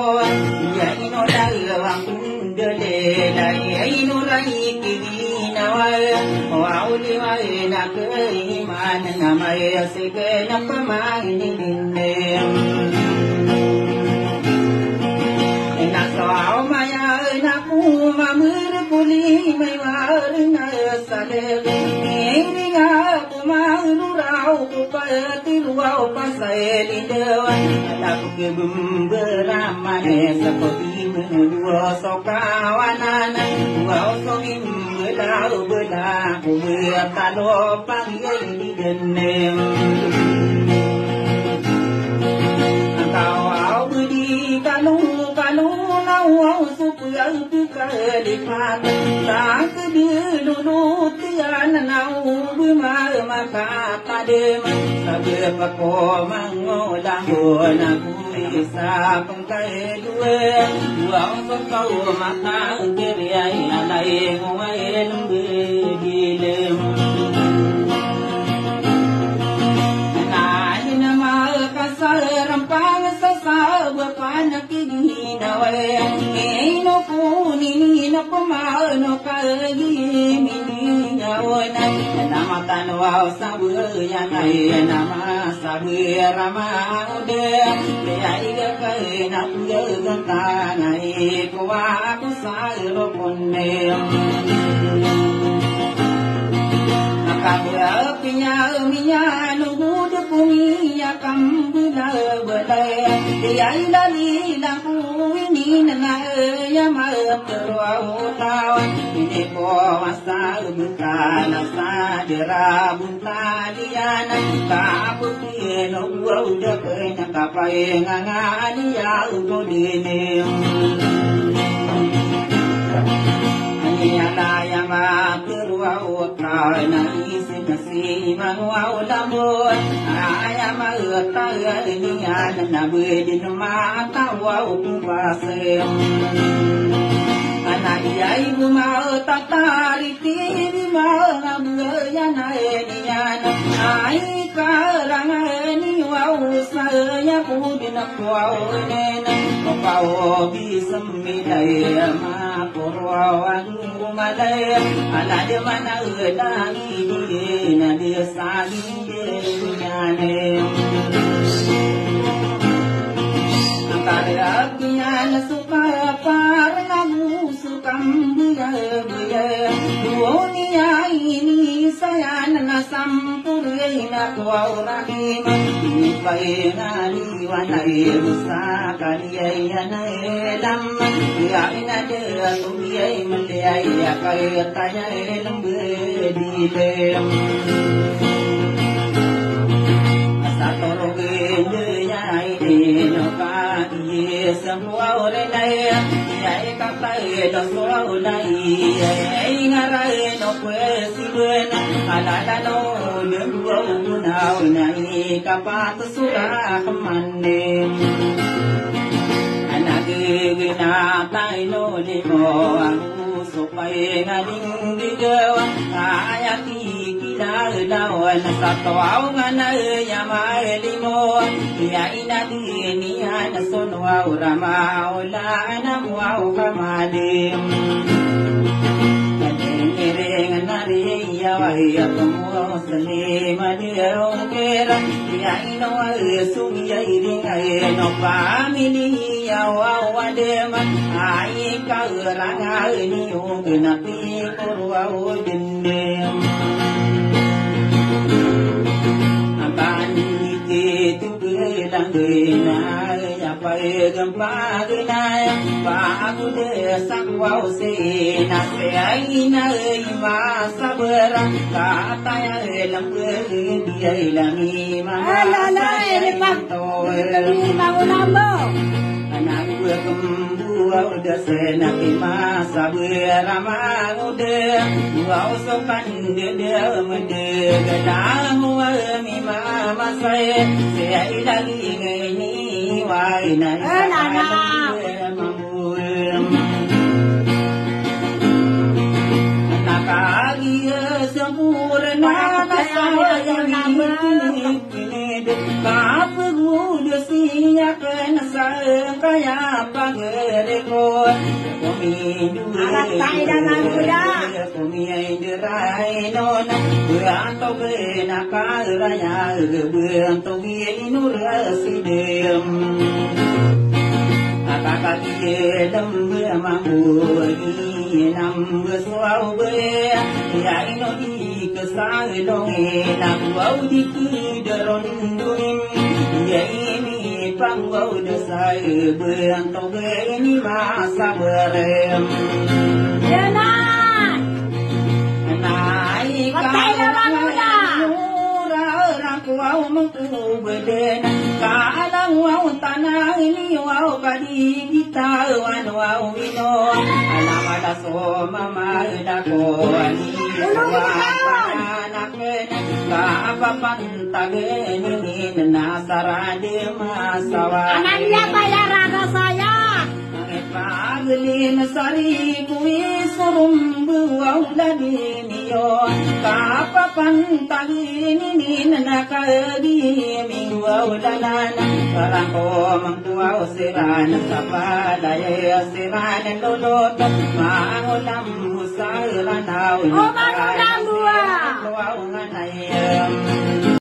mo ya ino dal wang dele la ino rai kina wa uli wa na ke man na mai se ke na pa ma ni dinne na so ma ya na ku ma mur puli mai wa na sa le ni ga ku ma ru rau ku pa ti lu wa pa sa li de wa na ku ke bum ra ma ne sa ko ti mu wa so ka wa na na wa so im la ku ta lo pa ye ni den ne kau budi kalu na wa su ku ya tu ka le pa ta ke di lu lu ti an na u bu ma ka pa de ma sa be pa ko ma ngo la ho na ku sa pang kai duwe wa so ka ma ta ke ri ai ala e ngo ai lu be di le rampang sa sabapan na kinawe no po ni no pamano kagimi na namatanwa sa buya ay nama sa rama de ay kay na ganta na ikuwa ko sa roponne pinya nunggu punya kambula balai yai lali lampu ini nana ya malam terwau tawan ini puasa buta nasa dera buta diana kapu pieno udah kena kapai ngangani ya untuk dini ada yang berwau na isi nasi manwau lambut ayam bertayar ini ada nabi di rumah tawau pasem anak ibu mau tatari tiri mau berjana ini ai karangan ini wau saya pudin wau nena kau bisa midai ma korwan malay ala de mana udani na de sagi nyane antara kian suka parna musukam buya dunia ini saya na sampurna ko rahim ini bainani wanai musakani ya na lam ya ina de tumiai meliai ya kai tanya lembe di lem asatoro ge ya ide no ka ye semua ore nai ya ka tai do so nai ai ngarai no pues buena ala no ne bu na nai ka pa sura manne na tai no li mo ang so pai na ding di gawa aya ki kila la wa na sa to au nga na ya mai li mo ya ina di ni ana so no wa ma ola na mo au ka ma de ya wa ya to mo sa le ma de ro ke ra ya ino wa su ya ri nga no pa mi ni ya wa de ma ai ka ra nga ni o na pi ko wa o din de apan ni ke tu ke lang de na ya pa gam pa de na pa ku de sak wa o se na se ai na ma sa bra ka ta ya lam ke di ai la mi ma la la ele pa to mi ma una mo anak gue kembu udah senak masa berama udah gua usokan dia mede gedang mi mama saya lagi ini waina anak kali sempurna saya yang kapu udah sinya ya kena sang kaya panggereko kami dua kami derai nona beranto kena karaya beranto inu rasidem kakak dia lembe mampu nam besau be ya ino di kesal dong nam bau di kideron dunim ya ini panggau desai beranto be ini masa berem ya naik wow mengku beden kalang wow tanah ini wow kadi kita wow wino alam ada so mama ada ko ani anak apa pantage ini nasarade masawa anaknya bayar raga saya paglin sari kuwi surum buau ladiniyo kapapan tagini ni nakadi mingwau danana parangko mangtuau siran sapadaya siran lolot mangulam usaran daw mangulam dua kuau nganayam